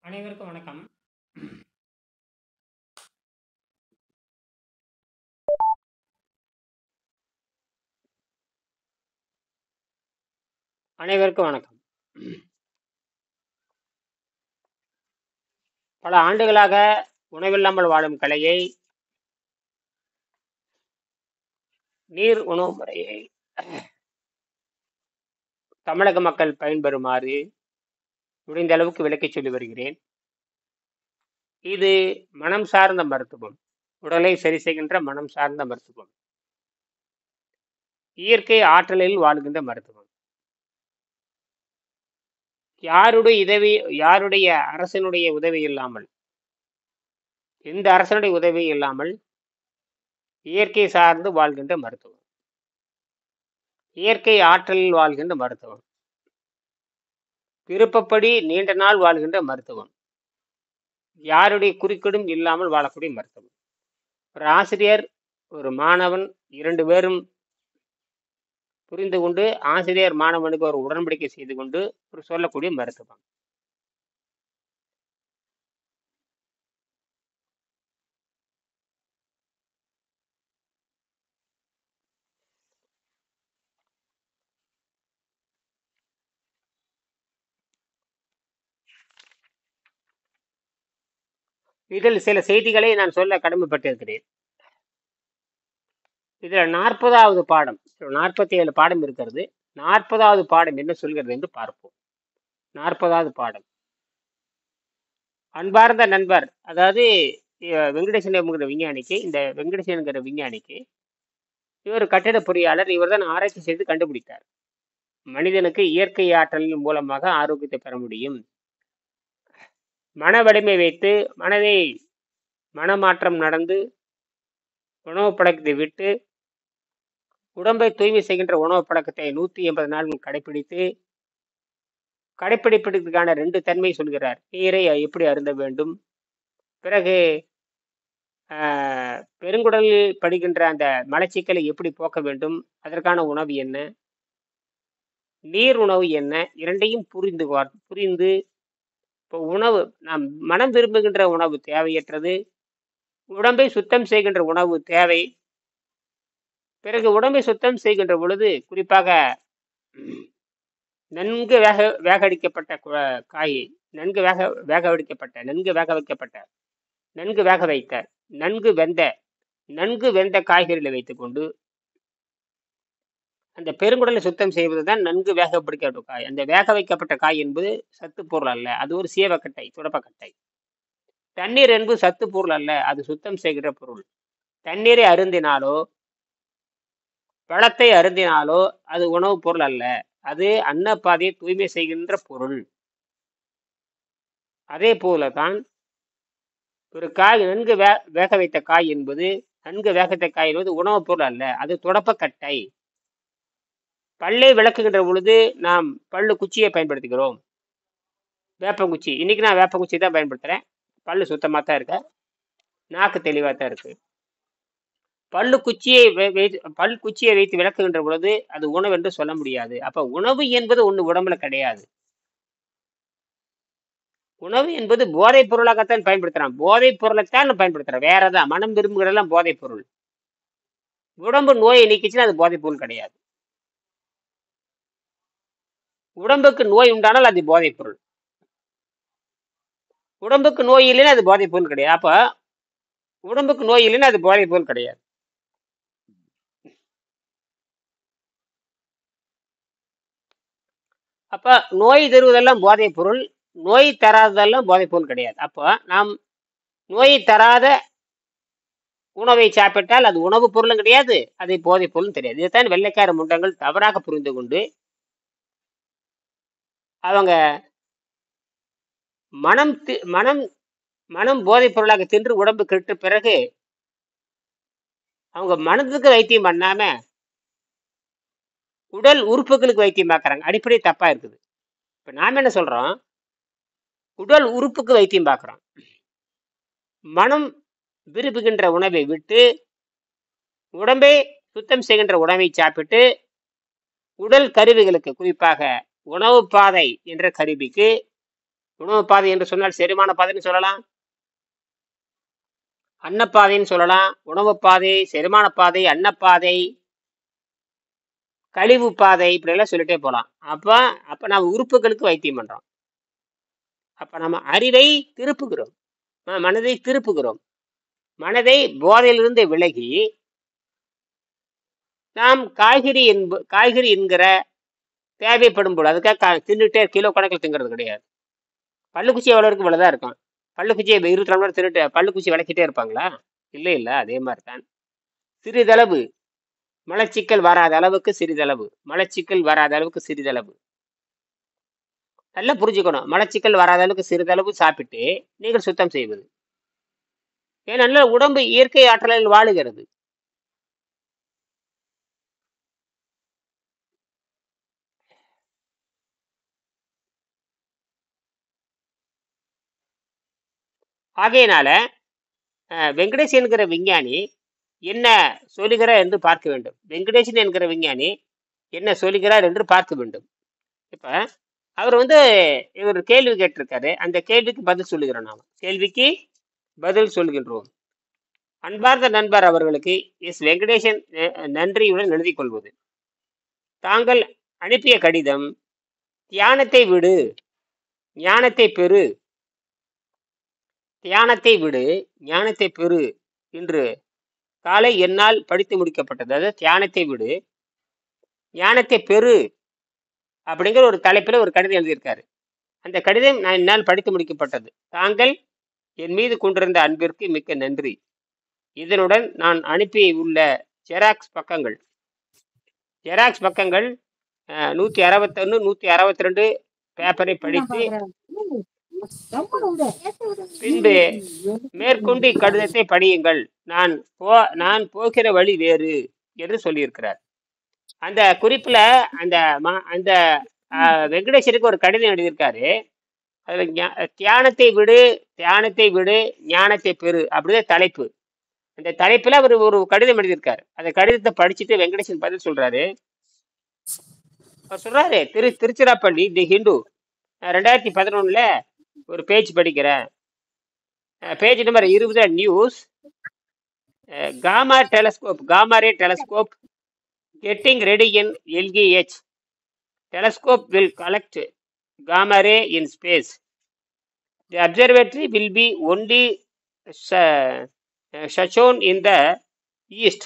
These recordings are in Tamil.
அனைவருக்கும் வணக்கம். அனைவருக்கும் வணக்கம். பல ஆண்டுகளாக உணவில்லாமல் வாழும் கலையை, நீர் உணவு முறையை தமிழக மக்கள் பயன்பெறுமாறு முடிந்த அளவுக்கு விளக்கிச் சொல்லி வருகிறேன். இது மனம் சார்ந்த மருத்துவம், உடலை சரி செய்கின்ற மனம் சார்ந்த மருத்துவம், இயற்கை ஆற்றலில் வாழ்கின்ற மருத்துவம். யாருடைய அரசனுடைய உதவி இல்லாமல், எந்த அரசனுடைய உதவி இல்லாமல் இயற்கை சார்ந்து வாழ்கின்ற மருத்துவம், இயற்கை ஆற்றலில் வாழ்கின்ற மருத்துவம், விருப்பப்படி நீண்ட நாள் வாழ்கின்ற மருத்துவம், யாருடைய குறுக்கீடும் இல்லாமல் வாழக்கூடிய மருத்துவம். ஒரு ஆசிரியர், ஒரு மாணவன், 2 பேரும் புரிந்து கொண்டு ஆசிரியர் மாணவனுக்கு ஒரு உடன்படிக்கை செய்து கொண்டு ஒரு சொல்லக்கூடிய மருத்துவம். இதில் சில செய்திகளை நான் சொல்ல கடமைப்பட்டிருக்கிறேன். இதுல 40வது பாடம், 47 பாடம் இருக்கிறது. 40வது பாடம் என்ன சொல்கிறது என்று பார்ப்போம். 40வது பாடம், அன்பார்ந்த நண்பர், அதாவது வெங்கடேசன் என்கிற விஞ்ஞானிக்கு, இந்த வெங்கடேசன் என்கிற விஞ்ஞானிக்கு, இவர் கட்டிட பொறியாளர், இவர் தான் ஆராய்ச்சி செய்து கண்டுபிடித்தார், மனிதனுக்கு இயற்கை ஆற்றலின் மூலமாக ஆரோக்கியத்தை பெற முடியும். மன வலிமை வைத்து மனமாற்றம் நடந்து உணவு பழக்கத்தை விட்டு உடம்பை தூய்மை செய்கின்ற உணவு பழக்கத்தை 180 நாட்கள் கடைப்பிடிப்பதற்கான 2 தன்மை சொல்கிறார். நீரை எப்படி அருந்த வேண்டும், பிறகு பெருங்குடலில் படுகின்ற அந்த மலச்சிக்கலை எப்படி போக்க வேண்டும், அதற்கான உணவு என்ன, நீர் உணவு என்ன, இரண்டையும் புரிந்து இப்போ உணவு, நாம் மனம் விரும்புகின்ற உணவு தேவையற்றது, உடம்பை சுத்தம் செய்கின்ற உணவு தேவை. பிறகு உடம்பை சுத்தம் செய்கின்ற பொழுது குறிப்பாக நன்கு வேகடிக்கப்பட்ட காயை, நன்கு வேக வைத்த நன்கு வெந்த காய்கறிகளை வைத்துக்கொண்டு அந்த பெருங்குடலை சுத்தம் செய்வது தான் நன்கு வேக பிடிக்கப்பட்ட காய். அந்த வேக வைக்கப்பட்ட காய் என்பது சத்து பொருள் அல்ல, அது ஒரு சீவக்கட்டை, துடப்பக்கட்டை. தண்ணீர் என்பது சத்து பொருள் அல்ல, அது சுத்தம் செய்கிற பொருள். தண்ணீரை அருந்தினாலோ பழத்தை அருந்தினாலோ அது உணவுப் பொருள் அல்ல, அது அன்னப்பாதையை தூய்மை செய்கின்ற பொருள். அதே போலதான் ஒரு காய், நன்கு வேக வைத்த காய் என்பது உணவுப் பொருள் அல்ல, அது துடப்பக்கட்டை. பல்லை விளக்குகின்ற பொழுது நாம் பல்லு குச்சியை பயன்படுத்துகிறோம், வேப்பங்குச்சி. இன்னைக்கு நான் வேப்பங்குச்சி தான் பயன்படுத்துறேன். பல்லு சுத்தமாக தான் இருக்க, நாக்கு தெளிவாக தான் இருக்கு. பல் குச்சியை வைத்து விளக்குகின்ற பொழுது அது உணவு என்று சொல்ல முடியாது. அப்ப உணவு என்பது ஒண்ணு உடம்புல கிடையாது. உணவு என்பது போதைப் பொருளாகத்தான் பயன்படுத்துறான், போதைப் பொருளைத்தான் பயன்படுத்துறேன், வேறதான். மனம் விரும்புகிறதெல்லாம் போதைப் பொருள். உடம்பு நோயை நீக்கிச்சுன்னா அது போதைப் பொருள் கிடையாது. உடம்புக்கு நோய் உண்டானால் அது போதைப் பொருள், உடம்புக்கு நோய் இல்லைன்னா அது போதைப் பொருள் கிடையாது. அப்ப உடம்புக்கு நோய் இல்லைன்னா அது போதைப் பொருள் கிடையாது. அப்ப நோய் தருவதெல்லாம் போதைப் பொருள், நோய் தராததெல்லாம் போதைப் பொருள் கிடையாது. அப்போ நாம் நோயை தராத உணவை சாப்பிட்டால் அது உணவுப் பொருளும் கிடையாது, அது போதைப் பொருளும் தெரியாது. இதைத்தான் வெள்ளைக்கார முண்டங்கள் தவறாக புரிந்து கொண்டு அவங்க மனம் போதைப் பொருளாக தின்று உடம்பு கெட்டு பிறகு அவங்க மனதுக்கு வைத்தியம் பண்ணாம உடல் உறுப்புகளுக்கு வைத்தியம் பார்க்கறாங்க. அடிப்படை தப்பா இருக்குது. இப்ப நாம என்ன சொல்றோம், உடல் உறுப்புக்கு வைத்தியம் பார்க்கிறோம். மனம் விரும்புகின்ற உணவை விட்டு உடம்பை சுத்தம் செய்கின்ற உணவை சாப்பிட்டு உடல் கருவிகளுக்கு, குறிப்பாக உணவு பாதை என்ற கருவிக்கு உணவு பாதை என்று சொன்னால் செரிமான பாதைன்னு சொல்லலாம், அன்னப்பாதைன்னு சொல்லலாம். உணவு பாதை, செரிமான பாதை, அன்னப்பாதை, கழிவு பாதை, இப்படி எல்லாம் சொல்லிட்டே போலாம். அப்ப அப்ப நம்ம உறுப்புகளுக்கு வைத்தியம் பண்றோம். அப்ப நம்ம அறிவை திருப்புகிறோம், மனதை திருப்புகிறோம். மனதை போதையிலிருந்து விலகி நாம் காய்கறி என்கிற தேவைப்படும் போது அதுக்காக தின்னுட்டே கிலோ கணக்கில் திங்கிறது கிடையாது. பல்லுக்குச்சி எவ்வளோ இருக்கும் இவ்வளோதான் இருக்கும். பல்லுக்குச்சியை 24 மணி நேரம் தின்னுட்டு பல்லுக்குச்சி விளக்கிட்டே இருப்பாங்களா? இல்லை இல்லை, அதே மாதிரி தான். சிறிதளவு மலச்சிக்கல் வராத அளவுக்கு சிறிதளவு, மலச்சிக்கல் வராத அளவுக்கு சிறிதளவு. நல்லா புரிஞ்சுக்கணும். மலச்சிக்கல் வராத அளவுக்கு சிறிதளவு சாப்பிட்டு நீங்கள் சுத்தம் செய்வது. ஏன்னா உடம்பு இயற்கை ஆற்றலில் வாழுகிறது. ஆகையினால வெங்கடேஷ் என்கிற விஞ்ஞானி என்ன சொல்லுகிறார் என்று பார்க்க வேண்டும். வெங்கடேசன் என்கிற விஞ்ஞானி என்ன சொல்லுகிறார் என்று பார்க்க வேண்டும். இப்ப அவர் இவர் கேள்வி கேட்டிருக்காரு, அந்த கேள்விக்கு பதில் சொல்லுகிறோம். நாம கேள்விக்கு பதில் சொல்கின்றோம். அன்பார்ந்த நண்பர் அவர்களுக்கு எஸ் வெங்கடேசன் நன்றியுடன் எழுதி கொள்வது. தாங்கள் அனுப்பிய கடிதம் தியானத்தை விடு ஞானத்தை பெறு, தியானத்தை விடு ஞானத்தை பெறு என்று காலை என்னால் படித்து முடிக்கப்பட்டது. அதாவது தியானத்தை விடு ஞானத்தை பெறு அப்படிங்கிற ஒரு தலைப்பில் ஒரு கடிதம் எழுதியிருக்காரு. அந்த கடிதம் என்னால் படித்து முடிக்கப்பட்டது. தாங்கள் என் மீது கொண்டிருந்த அன்பிற்கு மிக்க நன்றி. இதனுடன் நான் அனுப்பி உள்ள ஜெராக்ஸ் பக்கங்கள் 161 162 பேப்பரை படித்து பின்பு மேற்கொண்டு இக்கடிதத்தை படியுங்கள். நான் போகிற வழி வேறு என்று சொல்லியிருக்கிறார். அந்த குறிப்புல அந்த வெங்கடேஸ்வருக்கு ஒரு கடிதம் எழுதியிருக்காரு. அதுல தியானத்தை விடு ஞானத்தை பெறு அப்படிதான் தலைப்பு. அந்த தலைப்புல அவர் ஒரு கடிதம் எழுதியிருக்காரு. அந்த கடிதத்தை படிச்சுட்டு வெங்கடேசன் பதில் சொல்றாரு. அவர் சொல்றாரு, திருச்சிராப்பள்ளி தி ஹிந்து 2011 ஒரு பேஜ் படிக்கிறேன். Page number 20 news. Gamma ray telescope getting ready in LGH. Telescope will collect gamma ray in space. The observatory will be only shown in the east.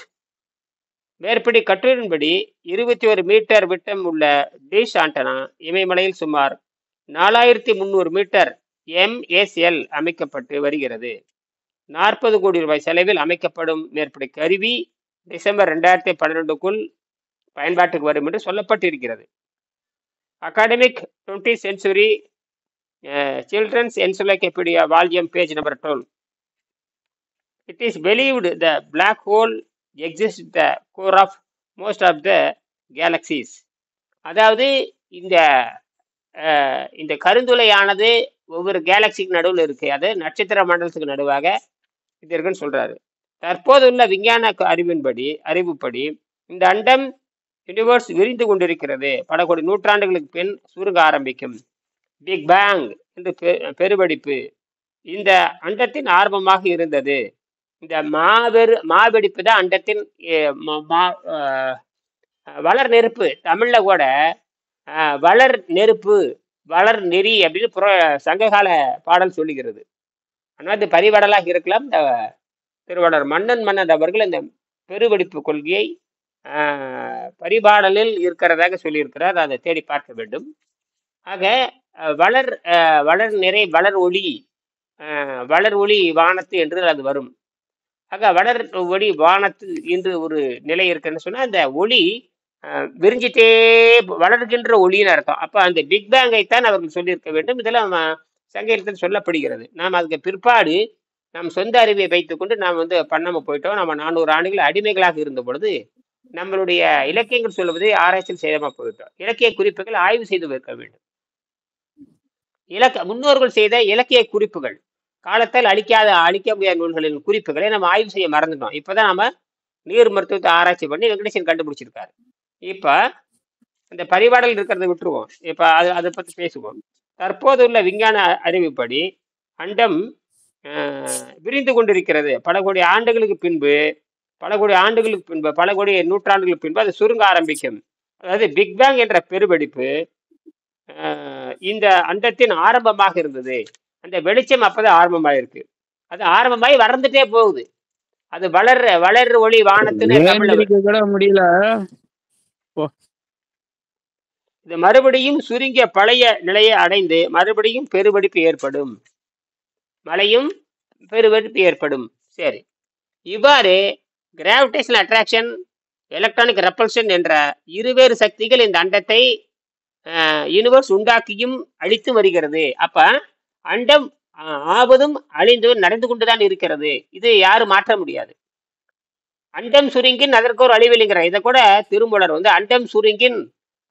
மேற்படி கட்டுரையின்படி 21 மீட்டர் விட்டம் உள்ள டிஷ் ஆண்டனா இமயமலையில் சுமார் 4300 மீட்டர் MSL அமைக்கப்பட்டு வருகிறது. 40 கோடி ரூபாய் செலவில் அமைக்கப்படும் மேற்படி கருவி டிசம்பர் 2012க்குள் பயன்பாட்டுக்கு வரும் என்று சொல்லப்பட்டிருக்கிறது. Academic 20th Century Children's Encyclopedia Volume page number 12. It is believed the black hole exists at the core of most of the galaxies. அதாவது இந்த கருந்துளையானது ஒவ்வொரு கேலக்சிக்கு நடுவில் இருக்கு. அது நட்சத்திர மண்டலத்துக்கு நடுவாக இது இருக்குன்னு சொல்றாரு. தற்போதுள்ள விஞ்ஞான அறிவுப்படி இந்த அண்டம் யூனிவர்ஸ் விரிந்து கொண்டிருக்கிறது. பல கோடி நூற்றாண்டுகளுக்கு பின் சுருங்க ஆரம்பிக்கும். பிக் பேங் என்று பெருவெடிப்பு இந்த அண்டத்தின் ஆரம்பமாக இருந்தது. இந்த மாவெடிப்பு தான் அண்டத்தின் வளர் நெருப்பு. தமிழ்ல கூட வளர் நெருப்பு, வளர் நெறி அப்படின்னு சங்ககால பாடல் சொல்லுகிறது. ஆனால் இது பரிபாடலாக இருக்கலாம். இந்த திருவாளர் மன்னன் அவர்கள் இந்த பெருவெடிப்பு கொள்கையை பரிபாடலில் இருக்கிறதாக சொல்லியிருக்கிறார். அதை தேடி பார்க்க வேண்டும். ஆக வளர் நிறை வளர் ஒளி வானத்து என்று அது வரும். ஆக வளர் ஒளி வானத்து என்று ஒரு நிலை இருக்குன்னு சொன்னா அந்த ஒளி விரிஞ்சிட்டே வளர்கின்ற ஒளின்னு அர்த்தம். அப்ப அந்த பிக் பேங்கைத்தான் அவர்கள் சொல்லியிருக்க வேண்டும். இதெல்லாம் சங்க இலக்கியத்தில் சொல்லப்படுகிறது. நாம் அதுக்கு பிற்பாடு நம் சொந்த அறிவை வைத்துக்கொண்டு நாம் பண்ணாம போயிட்டோம். நம்ம 400 ஆண்டுகள் அடிமைகளாக இருந்த பொழுது நம்மளுடைய இலக்கியங்கள் சொல்லுவதை ஆராய்ச்சியில் செய்யாம போயிட்டோம். இலக்கிய குறிப்புகள் ஆய்வு செய்து வைக்க வேண்டும். முன்னோர்கள் செய்த இலக்கிய குறிப்புகள், காலத்தால் அழிக்க முடியாத நூல்களின் குறிப்புகளை நம்ம ஆய்வு செய்ய மறந்துட்டோம். இப்பதான் நம்ம நீர் மருத்துவத்தை ஆராய்ச்சி பண்ணி வெங்கடேசன் கண்டுபிடிச்சிருக்காரு. இப்ப அந்த பரிபாடல் இருக்கிறத விட்டுருவோம். இப்ப அதை பத்தி பேசுவோம். தற்போதுள்ள விஞ்ஞான அறிவுப்படி அண்டம் விரிந்து கொண்டிருக்கிறது. பல கோடி ஆண்டுகளுக்கு பின்பு பல கோடி நூற்றாண்டுகளுக்கு பின்பு அது சுருங்க ஆரம்பிக்கும். அதாவது பிக் பேங் என்ற பெருவெடிப்பு இந்த அண்டத்தின் ஆரம்பமாக இருந்தது. அந்த வெளிச்சம் அப்பதான் ஆரம்பமாயிருக்கு. அது ஆரம்பமாயி வளர்ந்துட்டே போகுது. அது வளர்ற ஒளி வானத்துன்னு கூட முடியல. இது மறுபடியும் சுருங்கிய பழைய நிலையை அடைந்து மறுபடியும் பெருவெடிப்பு ஏற்படும். மழையும் பெருவெடிப்பு ஏற்படும். சரி, இவ்வாறு கிராவிடேஷனல் அட்ராக்ஷன், எலக்ட்ரானிக் ரெப்பல்ஷன் என்ற இருவேறு சக்திகள் இந்த அண்டத்தை யூனிவர்ஸ் உண்டாக்கியும் அழித்து வருகிறது. அப்ப அண்டம் ஆவதும் அழிந்தும் நடந்து கொண்டுதான் இருக்கிறது. இது யாரும் மாற்ற முடியாது. அண்டம் சுருங்கின் அதற்கு ஒரு அழிவில்லைங்கிற இதை கூட திருமூலர் அண்டம் சுருங்கின்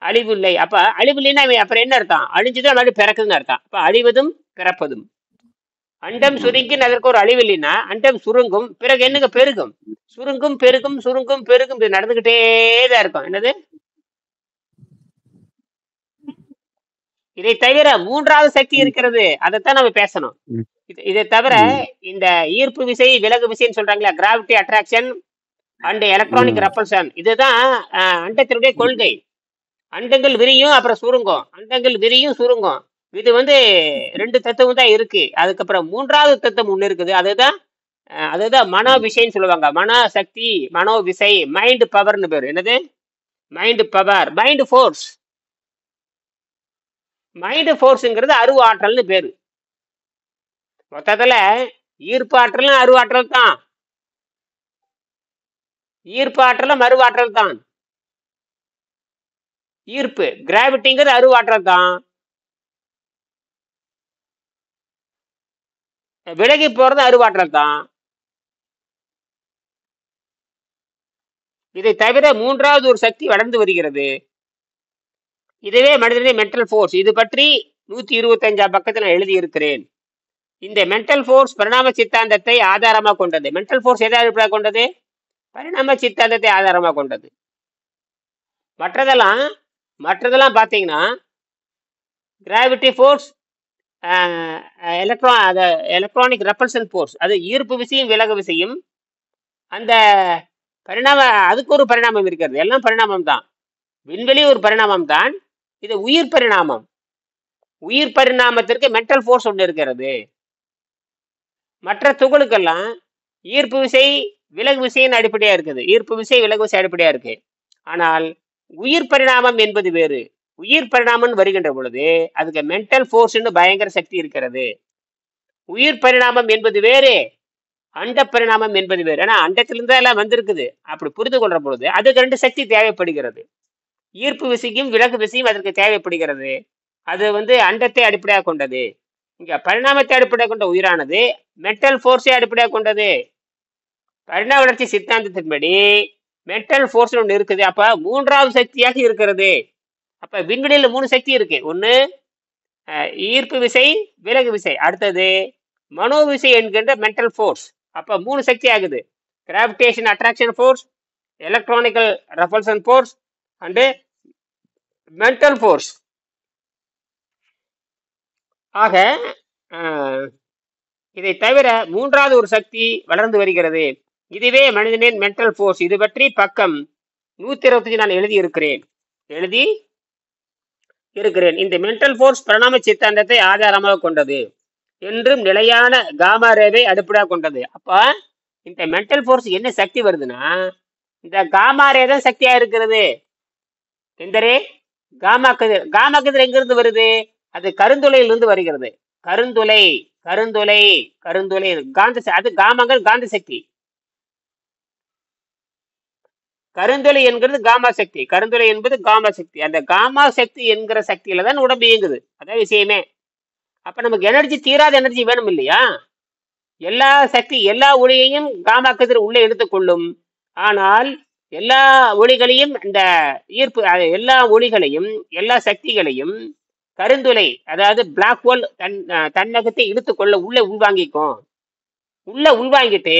அழிவில்லை. அப்ப அழிவில்லைன்னா அப்புறம் என்ன அர்த்தம்? அழிஞ்சுதான் மறுபடியும் பிறக்குதுன்னு அர்த்தம். அப்ப அழிவதும் பிறப்பதும். அண்டம் சுருங்கின் அதற்கு ஒரு அழிவில்லைன்னா அண்டம் சுருங்கும், பிறகு என்னங்க பெருகும், சுருங்கும் பெருகும் சுருங்கும் பெருகும், இது நடந்துகிட்டே தான் இருக்கும். என்னது? இதை தவிர மூன்றாவது சக்தி இருக்கிறது, அதைத்தான் நம்ம பேசணும். இதை தவிர இந்த ஈர்ப்பு விசை, விலகு விசைன்னு சொல்றாங்களா, கிராவிட்டி அட்ராக்ஷன் அண்ட் எலக்ட்ரானிக் ரெப்பல்ஷன், இதுதான் அண்டத்தினுடைய கொள்கை. அண்டங்கள் விரியும் அப்புறம் சுருங்கும், அண்டங்கள் விரியும் சுருங்கும். இது ரெண்டு தத்துவம் தான் இருக்கு. அதுக்கப்புறம் மூன்றாவது தத்துவம் ஒண்ணு இருக்குது. அதுதான் மனோ விசைன்னு சொல்லுவாங்க. மனோ சக்தி, மனோ விசை, மைண்ட் பவர்னு பேரு. என்னது? Mind power, mind force. Mind ஃபோர்ஸ்ங்கிறது அரு ஆற்றல்னு பேரு. மொத்தத்துல ஈர்ப்பு ஆற்றலும் அரு ஆற்றல் தான். ஈர்ப்பு ஆற்றலும் அரு ஆற்றல் தான். ஈர்ப்பு கிராவிட்டிங்கிறது அரு ஆற்றல் தான். விலகி போறது அருவாற்றல் தான். இதை தவிர மூன்றாவது ஒரு சக்தி வளர்ந்து வருகிறது. இதுவே மனிதனுடைய மென்டல் ஃபோர்ஸ். இது பற்றி 125ஆம் பக்கத்தில் நான் எழுதியிருக்கிறேன். இந்த மென்டல் ஃபோர்ஸ் பரிணாம சித்தாந்தத்தை ஆதாரமாக கொண்டது. மென்டல் ஃபோர்ஸ் எதை அடிப்படையாக கொண்டது? பரிணாம சித்தாந்தத்தை ஆதாரமாக கொண்டது. மற்றதெல்லாம் பார்த்தீங்கன்னா கிராவிட்டி ஃபோர்ஸ், எலக்ட்ரானிக் ரெப்பல்ஷன் ஃபோர்ஸ், அது ஈர்ப்பு விசையும் விலகு விசையும். அந்த அதுக்கு ஒரு பரிணாமம் இருக்கிறது. எல்லாம் பரிணாமம் தான். விண்வெளி ஒரு பரிணாமம் தான். இது உயிர் பரிணாமம். உயிர் பரிணாமத்திற்கு மென்டல் ஃபோர்ஸ் ஒன்று இருக்கிறது. மற்ற துகளுக்கெல்லாம் ஈர்ப்பு விசை விலகு விசையின் அடிப்படையா இருக்குது. ஈர்ப்பு விசை விலகு விசை அடிப்படையா இருக்கு. ஆனால் உயிர் பரிணாமம் என்பது வேறு. உயிர் பரிணாமம் வருகின்ற பொழுது அதுக்கு மென்டல் ஃபோர்ஸ்னு பயங்கர சக்தி இருக்கிறது. உயிர் பரிணாமம் என்பது வேறு, அண்ட பரிணாமம் என்பது வேறு. ஏன்னா அண்டத்திலிருந்து எல்லாம் வந்திருக்குது. அப்படி புரிந்து கொள்ற பொழுது அதுக்கு ரெண்டு சக்தி தேவைப்படுகிறது. ஈர்ப்பு விசையும் விலகு விசையும் அதற்கு தேவைப்படுகிறது. அது அண்டத்தை அடிப்படையாக கொண்டது. இங்க பரிணாமத்தை அடிப்படையாக கொண்ட உயிரானது மென்டல் ஃபோர்ஸை அடிப்படையாக கொண்டது. பரிணாம வளர்ச்சி சித்தாந்தத்தின்படி மென்டல் ஃபோர்ஸ் ஒன்று இருக்குது. அப்ப மூன்றாவது சக்தியாக இருக்கிறது. அப்ப விண்வெளியில 3 சக்தி இருக்கு. ஒண்ணு ஈர்ப்பு விசை, விலகு விசை. அடுத்தது மனோ விசை என்கின்ற மென்டல் ஃபோர்ஸ். அப்ப 3 சக்தி ஆகுது. Gravitation attraction force, electronical repulsion force and mental force. ஆக இதை தவிர மூன்றாவது ஒரு சக்தி வளர்ந்து வருகிறது. இதுவே மனிதனின் மென்டல் ஃபோர்ஸ். இது பற்றி பக்கம் 125 நான் எழுதி இருக்கிறேன். இந்த மென்டல் ஃபோர்ஸ் பரிணாம சித்தாந்தத்தை ஆதாரமாக கொண்டது என்றும் நிலையான காமா ரேவை அடிப்படையாக கொண்டது. அப்ப இந்த மென்டல் ஃபோர்ஸ் என்ன சக்தி வருதுன்னா இந்த காமா ரே தான் சக்தியா இருக்கிறது. எந்த ரே? காமா கதிர். காமா கதிர் எங்கிருந்து வருது? அது கருந்துளையிலிருந்து வருகிறது. கருந்துளை அது காமங்கள் காந்த சக்தி. கருந்துளை என்கிறது காமா சக்தி. கருந்துளை என்பது காமா சக்தி. அந்த காமா சக்தி என்கிற சக்தியில தான் உடம்பு இயங்குது. அதான் விஷயமே. அப்ப நமக்கு எனர்ஜி, தீராத எனர்ஜி வேணும் இல்லையா? எல்லா ஒளியையும் காமா கதிர் உள்ளே எடுத்துக்கொள்ளும். ஆனால் எல்லா ஒளிகளையும், இந்த ஈர்ப்பு எல்லா ஒளிகளையும் எல்லா சக்திகளையும் கருந்துளை, அதாவது பிளாக் ஹோல் தன்னகத்தை இழுத்துக்கொள்ள உள்ள உள்வாங்கிக்கும். உள்ள உள்வாங்கிட்டு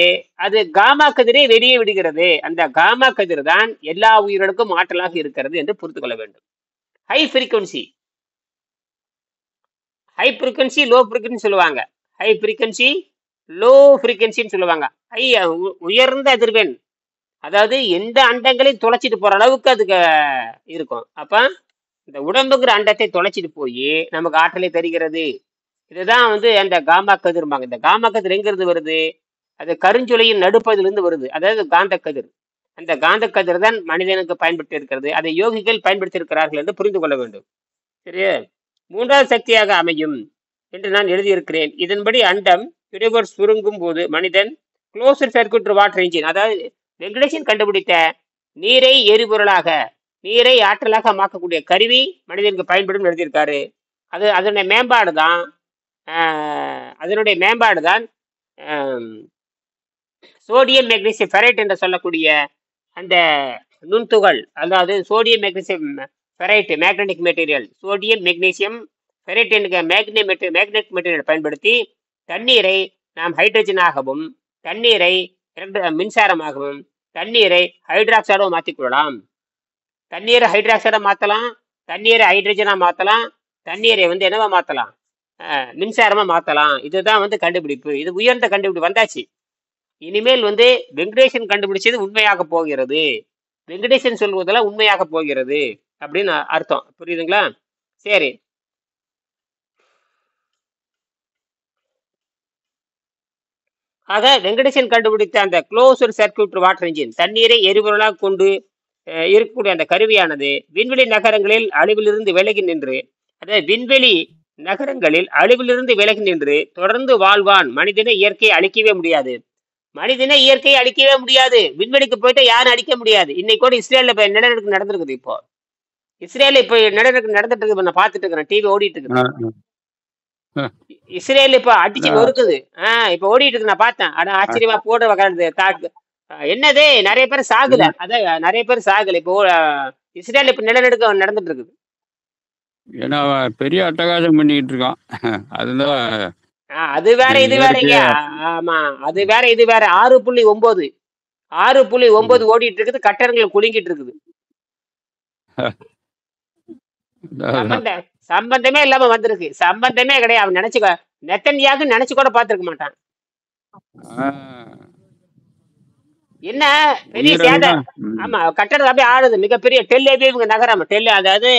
அது காமா கதிரை வெளியே விடுகிறது. அந்த காமா கதிர் தான் எல்லா உயிர்களுக்கும் ஆற்றலாக இருக்கிறது என்று புரிந்து கொள்ள வேண்டும். High frequency high frequency low frequency சொல்லுவாங்க. ஹை ஃப்ரீக்வன்சி லோ ஃப்ரீக்வன்சின்னு சொல்லுவாங்க. ஹை உயர்ந்த அதிர்வெண், அதாவது எந்த அண்டங்களையும் தொலைச்சிட்டு போற அளவுக்கு அதுக்கு இருக்கும். அப்ப இந்த உடம்புங்கிற அண்டத்தை தொலைச்சிட்டு போய் நமக்கு ஆற்றலை தருகிறது. இதுதான் வந்து அந்த காமா கதிர்பாங்க. இந்த காமா கதிர் எங்கிருந்து வருது? அது கருஞ்சுளையின் நடுப்பகுதியிலிருந்து வருது. அதாவது காந்த கதிர். அந்த காந்த கதிர் தான் மனிதனுக்கு பயன்படுத்தி இருக்கிறது. அதை யோகிகள் பயன்படுத்தி இருக்கிறார்கள் என்று புரிந்து கொள்ள வேண்டும். சரியா? மூன்றாவது சக்தியாக அமையும் என்று நான் எழுதியிருக்கிறேன். இதன்படி அண்டம் யூனிவர்ஸ் சுருங்கும் போது மனிதன் க்ளோஸ்ட் சர்க்யூட் வாட்டர் இன்ஜின், அதாவது வெங்கடேசன் கண்டுபிடித்த நீரை எரிபொருளாக, நீரை ஆற்றலாக மாற்றக்கூடிய கருவி மனிதனுக்கு பயன்படும் எழுதியிருக்காரு. அதனுடைய மேம்பாடு தான் சோடியம் மெக்னீசியம் ஃபெரைட் என்று சொல்லக்கூடிய அந்த நுண்துகள், அதாவது sodium magnesium ferrite magnetic material, sodium magnesium ferrite என்கிற மேக்னெட்டிக் மெட்டீரியல் பயன்படுத்தி தண்ணீரை நாம் ஹைட்ரஜனாகவும், தண்ணீரை மின்சாரமாகவும், தண்ணீரை ஹைட்ராக்சைடாகவும் மாற்றிக்கொள்ளலாம். தண்ணீரை ஹைட்ராக்சைடா மாற்றலாம், தண்ணீரை ஹைட்ரஜனா மாற்றலாம், தண்ணீரை வந்து என்னவா மாற்றலாம்? மின்சாரமா மாற்றலாம். இதுதான் வந்து கண்டுபிடிப்பு. இது உயர்ந்த கண்டுபிடிப்பு வந்தாச்சு. இனிமேல் வந்து வெங்கடேசன் கண்டுபிடிச்சது உண்மையாக போகிறது, வெங்கடேசன் சொல்வதெல்லாம் உண்மையாக போகிறது அப்படின்னு அர்த்தம். புரியுதுங்களா? சரி, ஆக வெங்கடேசன் கண்டுபிடித்த அந்த க்ளோஸ்ட் சர்க்யூட் வாட்டர் இன்ஜின், தண்ணீரை எரிபொருளாக கொண்டு இருக்கக்கூடிய அந்த கருவியானது விண்வெளி நகரங்களில் அழிவிலிருந்து விலகி நின்று, அதாவது விண்வெளி நகரங்களில் அழிவிலிருந்து விலகி நின்று தொடர்ந்து வாழ்வான். மனிதனை இயற்கையை அழிக்கவே முடியாது. மனிதனை இயற்கையை அழிக்கவே முடியாது. விண்வெளிக்கு போயிட்டு யாரும் அழிக்க முடியாது. இன்னைக்கு கூட இஸ்ரேல்ல இப்ப நிலநடுக்கம் நடந்திருக்குது. இப்போ இஸ்ரேல இப்ப நிலநடுக்கம் நடந்துட்டு இருக்கு. நான் பார்த்துட்டு இருக்கிறேன், டிவி ஓடிட்டு இருக்குது. இஸ்ரேல் இப்ப அடிச்சு நொறுக்குது. இப்ப ஓடிட்டு இருக்கு, நான் பார்த்தேன். ஆனா ஆச்சரியமா போட வகாது தாக்கு. என்னது, நிறைய பேர் சாகல. அதான் நிறைய பேர் சாகல. இப்போ இஸ்ரேல் இப்ப நிலநடுக்கம் நடந்துட்டு இருக்குது. ஏன்னா பெரிய அட்டகாசம் பண்ணிட்டு இருக்கான். அதுதான் அது வேற இது வேறங்க. ஆமா, அது வேற இது வேற. 6.9 ஓடிட்டு இருக்குது. கட்டடங்கள் குலுங்கிட்டு இருக்குது. சம்பந்தமே இல்லாம வந்திருக்கு. சம்பந்தமே கிடையாது. அவன் நினைச்சுக்க, நெத்தன்யாகு நினைச்சு கூட பார்த்திருக்க மாட்டான். என்ன பெரிய சேதம். ஆமா, கட்டடம் அப்படியே ஆடுது. மிகப்பெரிய டெல் அபீவ் நகரம். அதாவது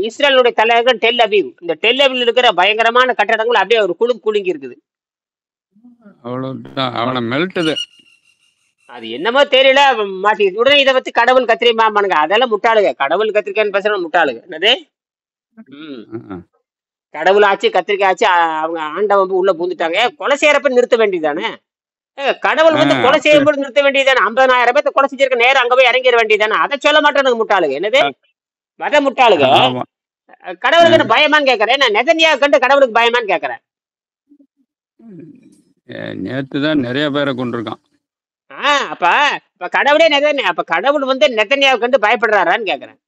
இஸ்ரேலுடைய தலைநகர் டெல் அபீவ். இந்த டெல் அபீவ் இருக்கிற பயங்கரமான கட்டடங்கள் அப்படியே ஒரு குலுங்கி இருக்குது. அவனை மெல்ட்டுது. அது என்னமோ தெரியல, மாட்டி உடனே இதை வச்சு கடவுள் கத்திரிமானுங்க. அதெல்லாம் முட்டாளுங்க. கடவுள் கத்திரிக்காய்ன்னு பேசுற முட்டாளுங்க. என்னது, கடவுள் ஆச்சு கத்திரிக்காய் ஆச்சு, அவங்க ஆண்டவன் உள்ள பூந்துட்டாங்க. கொலை செய்யறப்ப நிறுத்த வேண்டியதானே? கடவுள் வந்து கொலை செய்யும்போது நிறுத்த வேண்டியதானே? 50,000 பேர்த்த கொலை செஞ்சிருக்க, நேரம் அங்க போய் இறங்கிட வேண்டியதானே? அதை சொல்ல மாட்டேன் முட்டாளுங்க. என்னது, மத முட்டாளுங்க. கடவுளுக்கு என்ன பயமான்னு கேட்கறேன். நான் நெதன்யா கண்டு கடவுளுக்கு பயமான்னு கேட்கறேன். நேத்துதான் நிறைய பேரை கொண்டிருக்கான். அப்ப கடவுளே அப்ப கடவுள் வந்து நெதன்யாவை கண்டு பயப்படுறாரான்னு கேக்குறேன்.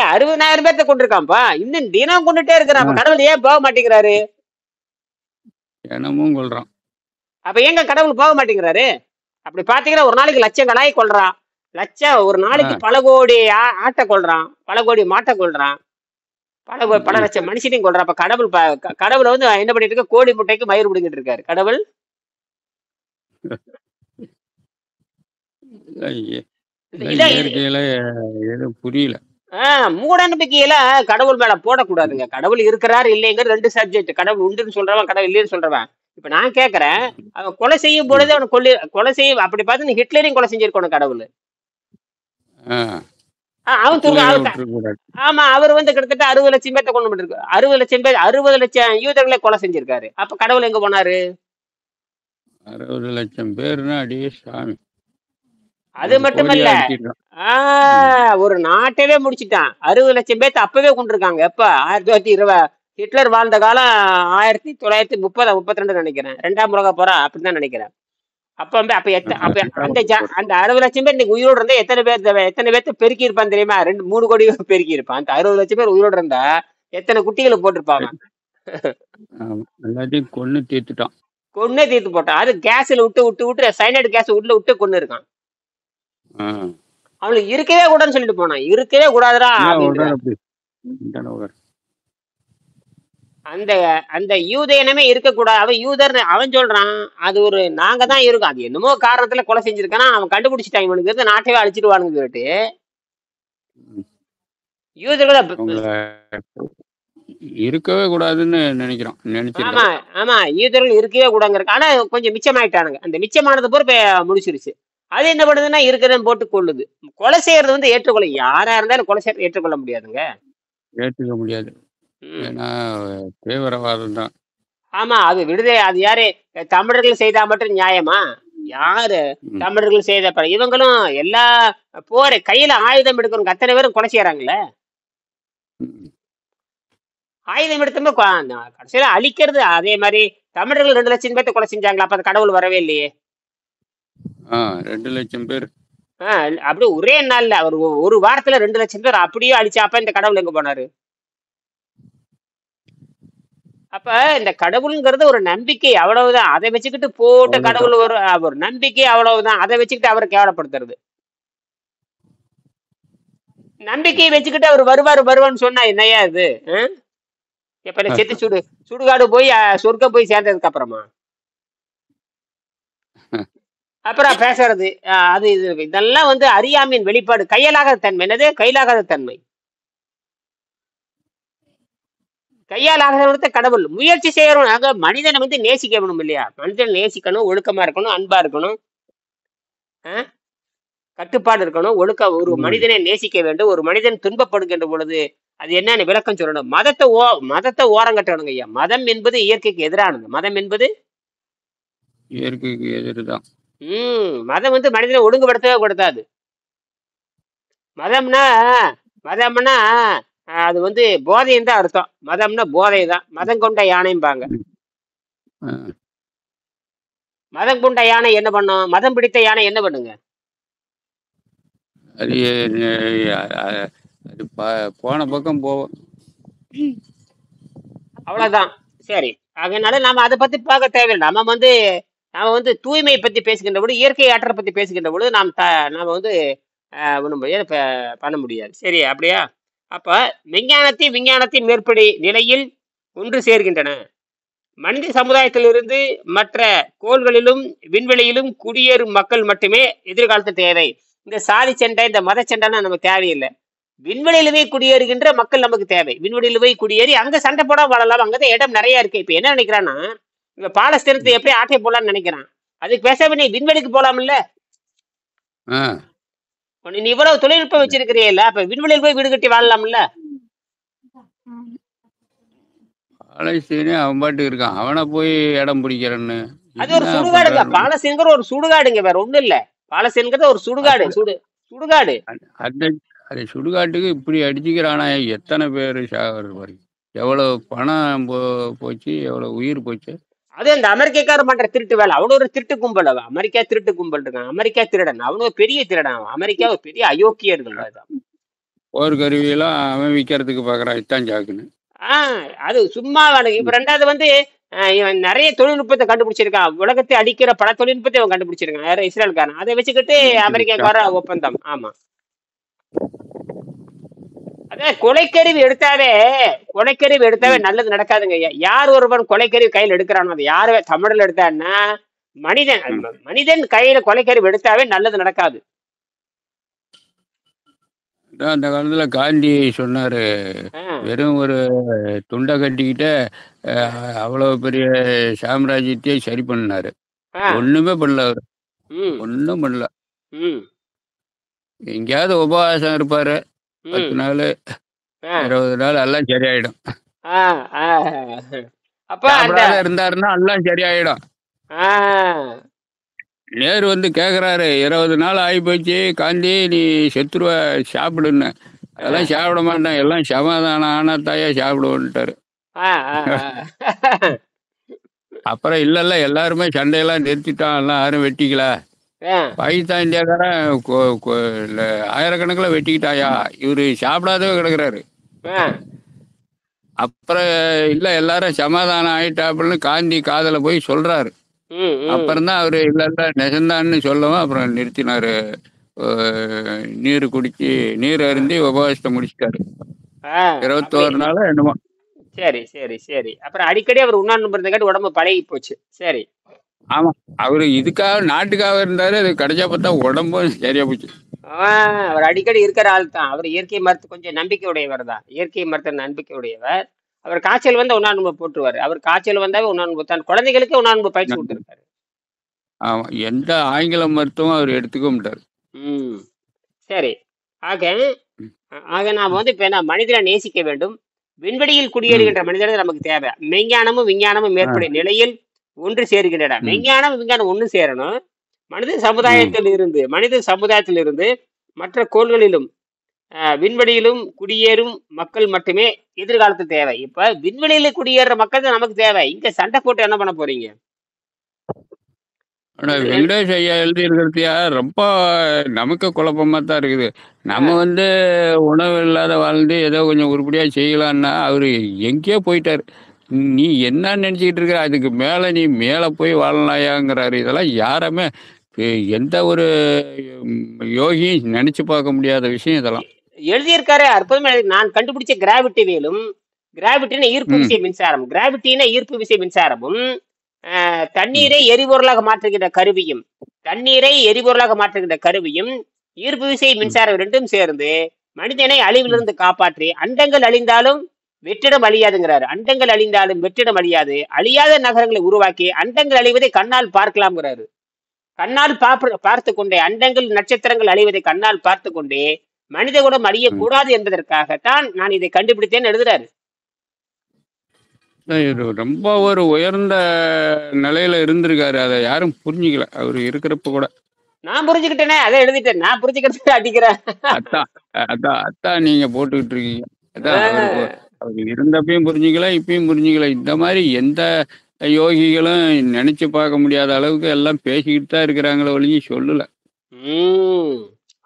60,000 பேர்த்த கொண்டிருக்கான்ப்பா. இன்னும் தினம் கொண்டுட்டே இருக்கிறான். அப்ப கடவுள் ஏன் போக மாட்டேங்கிறாரு? தினமும் கொள்றான். அப்ப எங்க கடவுள் போக மாட்டேங்கிறாரு? அப்படி பாத்தீங்கன்னா ஒரு நாளைக்கு லட்சங்களாய் கொள்றான். ஒரு நாளைக்கு பல கோடி ஆட்டை கொள்றான், பல கோடி மாட்டை கொள்றான், பல லட்சம் மனுஷனையும் கொள்றான். அப்ப கடவுள் வந்து என்ன பண்ணிட்டு இருக்க? கோடி முட்டைக்கு மயிர் பிடிக்கிட்டு இருக்காரு கடவுள். புரியல. மூட நம்பிக்கையில கடவுள் மேல போடக்கூடாதுங்க. கடவுள் இருக்கிறாரு இல்லைங்கிற ரெண்டு சப்ஜெக்ட். கடவுள் உண்டுன்னு சொல்றவன், கடவுள் இல்லைன்னு சொல்றவன். இப்ப நான் கேக்குறேன், அவன் கொலை செய்யும் பொழுது அவனை கொலை செய்ய அப்படி பார்த்து நீ ஹிட்லரையும் கொலை செஞ்சிருக்கணும் கடவுள். ஆமா, அவர் வந்து கிட்டத்தட்ட 60 லட்சம் பேர்த்த கொண்டு பண்ணிருக்கு. 60 லட்சம் யூதர்களை கொலை செஞ்சிருக்காரு. அப்ப கடவுள் எங்க போனாரு? 60 லட்சம் பேர்னா அடியே சாமி. அது மட்டுமல்ல, ஒரு நாட்டவே முடிச்சுட்டான். 60 லட்சம் பேர்த்த அப்பவே கொண்டிருக்காங்க. எப்ப? 1920 ஹிட்லர் வாழ்ந்த காலம் 1930-32 நினைக்கிறேன். 2ஆம் உலக போரா அப்படிதான் நினைக்கிறேன். அப்ப அந்த 60 லட்சம் பேர் இன்னைக்கு உயிரோடு இருந்தா எத்தனை பேர்த்த பெருக்கி இருப்பான் தெரியுமா? 2-3 கோடி பெருக்கி இருப்பான். அந்த 60 லட்சம் பேர் உயிரோடு இருந்தா எத்தனை குட்டிகளை போட்டிருப்பாங்க? எல்லாத்தையும் கொன்னு தீர்த்துட்டான். கொன்னே தீர்த்து போட்டான். அது கேஸ்ல விட்டு சைனைடு கேஸ் உள்ள விட்டு கொண்டு இருக்கான். அவனுக்கு இருக்கவே கூடாதுன்னு சொல்லிட்டு போனான். இருக்கவே கூடாதுடா. இந்தனவர். அந்த அந்த யூத இனமே இருக்கக்கூடாது. அவன் யூதர்னு அவன் சொல்றான். அது ஒரு நாங்க தான் இருக்கோம். அது என்னமோ காரணத்துல கொலை செஞ்சிருக்கானா அவன் கண்டுபிடிச்சிட்டான். இவனுக்கு இருந்து நாட்டையே அழிச்சிடுவானுங்க சொல்லிட்டு ம். யூதர்களை அவங்கள இருக்கவே கூடாதுன்னு நினைக்கிறோம், ஆமா நினைச்சிருக்கான். ஆமா யூதர்கள் இருக்கவே கூடாங்க. ஆனா கொஞ்சம் மிச்சமாயிட்டானுங்க. அந்த மிச்சமானது பூரா முடிச்சிருச்சு. அது என்ன பண்ணுதுன்னா இருக்கிறதுன்னு போட்டு கொள்ளுது. கொலை செய்யறது வந்து ஏற்றுக்கொள்ள யாரா இருந்தாலும் கொலை செய்யறது ஏற்றுக்கொள்ள முடியாதுங்க. ஏற்றுக்க முடியாது. ம். ஏன்னா தீவிரவாதம் தான். ஆமா அது விடுதலை. அது யாரு தமிழர்கள் செய்தா மட்டும் நியாயமா? யாரு ம். தமிழர்கள் செய்த இவங்களும் எல்லா போற கையில ஆயுதம் எடுக்கணும் அத்தனை பேரும் கொலை செய்யறாங்கல்ல. ம். ஆயுதம் எடுத்தோம்னா கடைசியில அழிக்கிறது. அதே மாதிரி தமிழர்கள் 2 லட்சம் பேர்த்த கொலை செஞ்சாங்களா? அப்ப அந்த கடவுள் வரவே இல்லையே. 2,00,000 பேர். அப்படியே ஒரே நாள்ல ஒரு வாரத்துல 2 லட்சம் பேர் அப்படியே அழிச்சா அப்ப இந்த கடவுள் எங்க போனாரு? அப்ப இந்த கடவுளுங்கிறது ஒரு நம்பிக்கை அவ்வளவுதான். அதை வச்சுக்கிட்டு போட்ட அவ்வளவுதான். கடவுள் ஒரு நம்பிக்கை அவ்வளவுதான். அதை வச்சுக்கிட்டு அவரை கேவலப்படுத்துறது. நம்பிக்கையை வச்சுக்கிட்டு அவர் வருவான்னு சொன்னா என்னையா இது? எப்ப நான் செத்து சுடுகாடு போய் சொர்க்கம் போய் சேர்ந்ததுக்கு அப்புறமா அப்புறம் பேசுறது அது இதெல்லாம் வந்து அறியாமையின் வெளிப்பாடு. கையலாகாத தன்மை. என்னது கையிலாகாத தன்மை? கையால் ஆகிறத கடவுள் முயற்சி செய்யறோம். ஆக மனிதனை வந்து நேசிக்க வேணும் இல்லையா? மனிதனை நேசிக்கணும், ஒழுக்கமா இருக்கணும், அன்பா இருக்கணும், கட்டுப்பாடு இருக்கணும், ஒரு மனிதனை நேசிக்க வேண்டும். ஒரு மனிதன் துன்பப்படுகின்ற பொழுது அது என்னன்னு விளக்கம் சொல்லணும். மதத்தை ஓரங்கட்டணுங்க ஐயா. மதம் என்பது இயற்கைக்கு எதிரானது. மதம் என்பது இயற்கைக்கு எதிர்தான். மதம் வந்து மனிதனை ஒழுங்குபடுத்தவே கொடுத்தாது. மதம்னா அது வந்து போதைன்னு தான் அர்த்தம். மதம்னா போதை தான். மதம் கொண்ட யானைம்பாங்க. மதம் கொண்ட யானை என்ன பண்ணும்? மதம் பிடித்த யானை என்ன பண்ணுங்க? அது போன பக்கம் போவோம். அவ்வளவுதான். சரி, அதனால நாம அதை பத்தி பார்க்க தேவையில்லை. நாம வந்து தூய்மையை பத்தி பேசுகின்ற பொழுது, இயற்கை ஆற்றலை பத்தி பேசுகின்ற பொழுது நாம வந்து ஒண்ணும் பண்ண முடியாது. சரி அப்படியா? அப்ப விஞ்ஞானத்தின் மேற்படி நிலையில் ஒன்று சேர்கின்றன. மனித சமுதாயத்திலிருந்து மற்ற கோள்களிலும் விண்வெளியிலும் குடியேறும் மக்கள் மட்டுமே எதிர்காலத்தில் தேவை. இந்த சாதி சண்டை, இந்த மத சண்டைன்னா நமக்கு தேவையில்லை. விண்வெளியிலுமே குடியேறுகின்ற மக்கள் நமக்கு தேவை. விண்வெளியில போய் குடியேறி அங்க சண்டை போட வாழலாம். அங்கதான் இடம் நிறைய இருக்கு. இப்ப என்ன நினைக்கிறான்னா, இங்க பாலஸ்தீனத்தை எப்படி ஆட்டை போடலாம்னு நினைக்கிறான். அதுக்கு பேசாம நீ விண்வெளிக்கு போலாம்ல. நீ இவ்வளவு தொழில்நுட்பம் வச்சிருக்கிறீல்ல, அப்ப விண்வெளியில் போய் வீடு கட்டி வாழலாம்ல. அவன் பாட்டு இருக்கான். அவனை போய் இடம் பிடிக்கிறன்னு. அது ஒரு சுடுகாடுங்க. பாலஸ்தீன்கிற ஒரு சுடுகாடுங்க, வேற ஒண்ணும் இல்ல. பாலஸ்தீன்கிறது ஒரு சுடுகாடு. சுடுகாடு. அது சுடுகாட்டுக்கு இப்படி அடிச்சுக்கிறானா? எத்தனை பேரு சாகுறது? எவ்வளவு பணம் போச்சு, எவ்வளவு உயிர் போச்சு. அது அந்த அமெரிக்காரன் பண்ற திருட்டு வேலை. அவனு ஒரு திருட்டு கும்பல். அமெரிக்கா திருட்டு கும்பல் இருக்கான். அமெரிக்கா திருடன். அவனு பெரிய திருடன். அமெரிக்கா ஒரு பெரிய அயோக்கியர்கள். போர்க்கருவியெல்லாம் அவன் விற்கிறதுக்கு பாக்குறான். இத்தான் சாக்குன்னு. அது சும்மா. இப்ப ரெண்டாவது வந்து இவன் நிறைய தொழில்நுட்பத்தை கண்டுபிடிச்சிருக்கான். உலகத்தை அடிக்கிற பல தொழில்நுட்பத்தை அவன் கண்டுபிடிச்சிருக்கான். யாரும் இஸ்ரேல்காரன். அதை வச்சுக்கிட்டு அமெரிக்காவுக்கு வர ஒப்பந்தம். ஆமா, அதான் கொலைக்கருவி எடுத்தாவே நல்லது நடக்காதுங்க. யார் ஒருவன் கொலைக்கருவி கையில் எடுக்கிறானோ, அது யாரு தமிழ்ல எடுத்தான்னா மனிதன் கையில கொலைக்கருவி எடுத்தாவே நல்லது நடக்காது. அந்த காலத்துல காந்தி சொன்னாரு, வெறும் ஒரு துண்டை கட்டிக்கிட்ட அவ்வளவு பெரிய சாம்ராஜ்யத்தையே சரி பண்ணாரு. ஒண்ணுமே பண்ணல அவரு. ஒன்னும் பண்ணல. எங்கேயாவது உபவாசம் இருப்பாரு. 10 நாள் 20 நாள் எல்லாம் சரியாயிடும். இருந்தாருன்னா எல்லாம் சரியாயிடும். நேரு வந்து கேக்குறாரு, 20 நாள் ஆகி போச்சு காந்தி, நீ செத்துருவ, சாப்பிடுன்னு. அதெல்லாம் சாப்பிட மாட்டேன், எல்லாம் சமாதானம் ஆனாத்தாயா சாப்பிடுவோன்ட்டாரு. அப்புறம் இல்ல எல்லாருமே சண்டையெல்லாம் நிறுத்திட்டான், எல்லாம் யாரும் வெட்டிக்கல. பாகிஸ்தான் இந்தியாக்காரன் ஆயிரக்கணக்கில் வெட்டிக்கிட்டாயா, இவரு சாப்பிடாதவே கிடக்குறாரு. அப்புறம் இல்ல எல்லாரும் சமாதானம் ஆயிட்டாப்புன்னு காந்தி காதல போய் சொல்றாரு. அப்புறம்தான் அவரு இல்ல நெசந்தான்னு சொல்லவும் அப்புறம் நிறுத்தினாரு. நீர் அருந்தி உபவாசத்தை முடிச்சிட்டாரு. அப்படி 21 நாள் என்னமோ. சரி சரி சரி. அப்புறம் அடிக்கடி அவர் உண்ணாநோன்பு இருந்தங்காட்டி உடம்பு பழகி போச்சு. சரி. ஆமா. அவரு இதுக்காக நாட்டுக்காக இருந்தாரு. அது கடைசியா பார்த்தா உடம்பும் சரியா போச்சு. அவர் அடிக்கடி இருக்கிற ஆள் தான். அவர் இயற்கை மருத்துவ கொஞ்சம் நம்பிக்கை உடையவர் தான். இயற்கை மருத்துவ நம்பிக்கை உடையவர். அவர் காய்ச்சல் வந்தா உண்ணாநோன்பு போட்டுருவாரு. அவர் காய்ச்சல் வந்தாவே உண்ணாநோன்பு தான். குழந்தைகளுக்கு உண்ணாநோன்பு பயிற்சி கொடுத்துருக்காரு. ஆமா. எந்த ஆங்கில மருத்துவம் அவர் எடுத்துக்க மாட்டாரு. ம். சரி. ஆக ஆக நாம வந்து இப்ப என்ன மனிதனை நேசிக்க வேண்டும். விண்வெளியில் ம். குடியேறுகின்ற மனிதர்கள் நமக்கு தேவை. மெய்ஞானமும் விஞ்ஞானமும் ஆ. ஏற்படும் நிலையில் ஒன்று சேர்கின்றன. ம். மெய்ஞானம் விஞ்ஞானம் ஒன்று சேரணும். மனித ம். சமுதாயத்தில் இருந்து மற்ற கோள்களிலும் விண்வெளியிலும் குடியேறும் மக்கள் மட்டுமே எதிர்காலத்து தேவை. இப்ப விண்வெளியில குடியேற மக்கள் தான் நமக்கு தேவை. இங்க சண்டை போட்டு என்ன பண்ண போறீங்க? ஆனா எதிர் எதிர் வெங்கடேஷ் ஐயா எழுதியிருக்கிறதையா ரொம்ப நமக்கு குழப்பமா தான் இருக்குது. நம்ம ஆ, உணவு இல்லாத வாழ்ந்து ஏதோ கொஞ்சம் உருப்படியா செய்யலான்னா அவரு எங்கேயோ போயிட்டாரு. நீ என்ன நினைச்சுக்கிட்டு இருக்கிற? அதுக்கு மேல நீ மேல போய் வாழலாயாங்கிறாரு. இதெல்லாம் யாருமே எந்த ஒரு யோகியும் நினைச்சு பார்க்க முடியாத விஷயம் இதெல்லாம். எழுதியிருக்காரு அற்புதமா நான் கண்டுபிடிச்ச கிராவிட்டி வேலும் கிராவிட்டின ஈர்ப்பு ம். விசை மின்சாரம் கிராவிட்டின ஈர்ப்பு விசை மின்சாரமும் ம். தண்ணீரை எரிபொருளாக மாற்றுகின்ற கருவியும் ஈர்ப்பு விசை ம். மின்சாரம் ரெண்டும் சேர்ந்து மனிதனை அழிவிலிருந்து காப்பாற்றி அண்டங்கள் அழிந்தாலும் வெற்றிடம் அழியாதுங்கிறாரு. அண்டங்கள் அழிந்தாலும் வெற்றிடம் அழியாது. அழியாத நகரங்களை உருவாக்கி அண்டங்கள் அழிவதை கண்ணால் பார்க்கலாம்ங்கிறாரு. கண்ணால் பார்த்து கொண்டே அண்டங்கள் நட்சத்திரங்கள் அழிவதை கண்ணால் பார்த்து கொண்டே மனித குலம் ம். அழியக்கூடாது என்பதற்காகத்தான் நான் இதை கண்டுபிடித்தேன்னு எழுதுறாரு. இவரு ரொம்ப ஒரு உயர்ந்த நிலையில இருந்திருக்காரு. அதை யாரும் புரிஞ்சுக்கல அவரு இருக்கிறப்ப கூட. நான் புரிஞ்சுக்கிட்டேனே, அதை எழுதிட்டேன். நான் புரிஞ்சுக்கிறதுக்கு அடிக்கிறேன். அதான் அதான் நீங்க போட்டுக்கிட்டு இருக்கீங்க. அதான் அவருக்கு ஆஹ் அவர் இருந்தப்பையும் புரிஞ்சுக்கல, இப்பயும் புரிஞ்சுக்கல. இந்த மாதிரி எந்த யோகிகளும் நினைச்சு பார்க்க முடியாத அளவுக்கு எல்லாம் பேசிக்கிட்டு தான் இருக்கிறாங்களே ஒழிய சொல்லல. உம்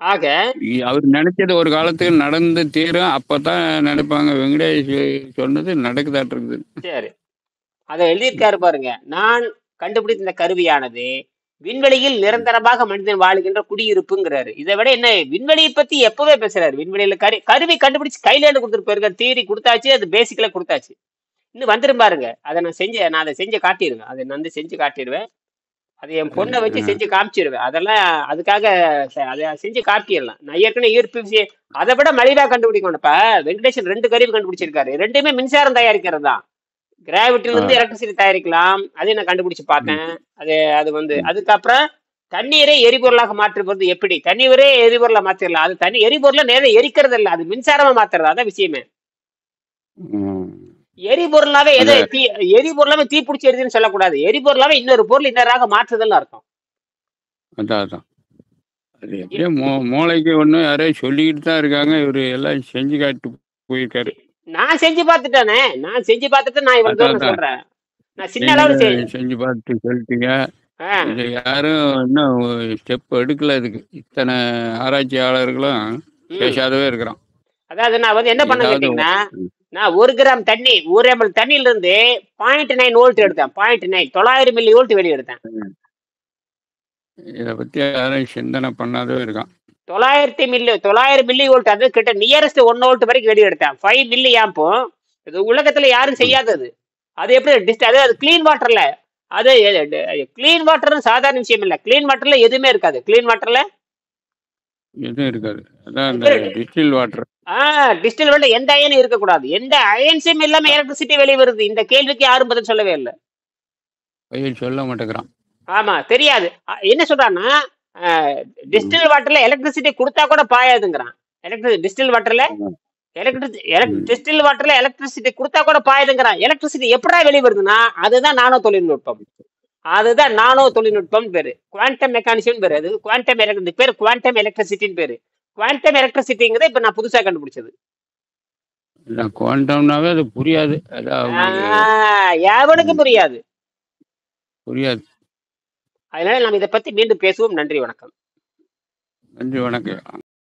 ஆக அவர் நினைச்சது ஒரு காலத்துக்கு நடந்து தீரும். அப்பதான் நினைப்பாங்க வெங்கடேஷ் சொன்னது நடக்குதாட்டு இருக்குது. சரி, அதை எழுதியிருக்காரு பாருங்க. நான் கண்டுபிடித்த இந்த கருவியானது விண்வெளியில் நிரந்தரமாக மனிதன் வாழுகின்ற குடியிருப்புங்கிறாரு. இதை விட என்ன விண்வெளியை பத்தி எப்பவே பேசுறாரு. விண்வெளியில கருவி கண்டுபிடிச்சு கையில கொடுத்துருப்பாரு. தியரி கொடுத்தாச்சு, அது பேசிக்கலா கொடுத்தாச்சு. இன்னும் வந்துரும் பாருங்க. அதை நான் அதை செஞ்சு காட்டிடுவேன். அதை நான் வந்து செஞ்சு காட்டிடுவேன். அது என் பொண்ணை வச்சு செஞ்சு காமிச்சிருவேன். அதெல்லாம் அதுக்காக அதை செஞ்சு காட்டிடலாம். நான் ஏற்கனவே ஈர்ப்பு விசை அதை விட மலிவா கண்டுபிடிக்கணும். இப்ப வெங்கடேசன் 2 கருவி கண்டுபிடிச்சிருக்காரு. ரெண்டுமே மின்சாரம் தயாரிக்கிறது தான். கிராவிட்டில இருந்து எலக்ட்ரிசிட்டி தயாரிக்கலாம். அதையும் நான் கண்டுபிடிச்சு பார்த்தேன். அது வந்து அதுக்கப்புறம் தண்ணீரை எரிபொருளாக மாற்றுவது எப்படி? தண்ணீரே எரிபொருளா மாத்திரலாம். அது தண்ணி எரிபொருளை நேரம் எரிக்கிறது இல்லை, அது மின்சாரமா மாத்துறது. அதான் விஷயமே. எரிபொருளாவே எதை எரிபொருளாவே தீ பிடிச்சி எரிதுன்னு சொல்லக்கூடாது. எரிபொருளாவே இன்னொரு பொருள் இன்னொராக மாற்றுதல் அர்த்தம். அதான் அது எப்படியோ மூளைக்கு ஒன்றும் யாரையும் சொல்லிக்கிட்டு தான் இருக்காங்க. இவரு எல்லாம் செஞ்சு காட்டு போயிருக்காரு. நான் செஞ்சு பார்த்துட்டேனே. நான் இவ்வளவு தூரம் சொல்றேன். நான் சின்ன அளவுல செஞ்சு பார்த்து சொல்லிட்டீங்க. இது யாரும் இன்னும் ஸ்டெப் எடுக்கல. இதுக்கு இத்தனை ஆராய்ச்சியாளர்களும் பேசாதவே இருக்கிறான். அதாவது நான் வந்து என்ன பண்ண கேட்டீங்கன்னா, நான் 1 கிராம் தண்ணி 1 ml தண்ணியில இருந்து 0.9 வோல்ட் எடுத்தேன். 0.9 900 மில்லி வோல்ட் வெளியே எடுத்தேன். இதை பத்தி யாரும் சிந்தனை பண்ணாதவே இருக்கான். 900 மில்லி வோல்ட், அது கிட்ட நியரஸ்ட் 1 வோல்ட் வரைக்கும் வெளியே எடுத்தேன். 5 மில்லி ஆம்பும். இது உலகத்துல யாரும் செய்யாதது. அது எப்படி அது கிளீன் வாட்டர்ல, அது கிளீன் வாட்டர் சாதாரண விஷயம் இல்ல. கிளீன் வாட்டர்ல எதுவுமே இருக்காது. கிளீன் வாட்டர்ல எதுவும் இருக்காது. அதான் அந்த டிஸ்டில் வாட்டர். டிஸ்டில் வாட்டர் எந்த அயனும் இருக்கக்கூடாது. எந்த அயன்ஸும் இல்லாம எலக்ட்ரிசிட்டி வெளியே வருது. இந்த கேள்விக்கு யாரும் பதில் சொல்லவே இல்லை. சொல்ல மாட்டேங்கிறான். ஆமா, தெரியாது. என்ன சொல்றான்னா, டிஸ்டில் வாட்டர்ல எலக்ட்ரிசிட்டி கொடுத்தா கூட பாயாதுங்கிறான். டிஸ்டில் வாட்டர்ல எலக்ட்ரிசிட்டி கொடுத்தா கூட பாயுதுங்கிறான். எலக்ட்ரிசிட்டி எப்படா வெளியே வருதுன்னா, அதுதான் நானோ தொழில்நுட்பம் பேரு. குவாண்டம் மெக்கானிசம் பேரு. அது குவாண்டம் பேரு குவாண்டம் எலக்ட்ரிசிட்டின்னு பேரு. குவாண்டம் எலக்ட்ரிசிட்டிங்கிறத இப்ப நான் புதுசா கண்டுபிடிச்சது. குவாண்டம்னாவே அது புரியாது. எவனுக்கும் புரியாது. அதனால நம்ம இதை பத்தி மீண்டும் பேசுவோம். நன்றி, வணக்கம். நன்றி, வணக்கம்.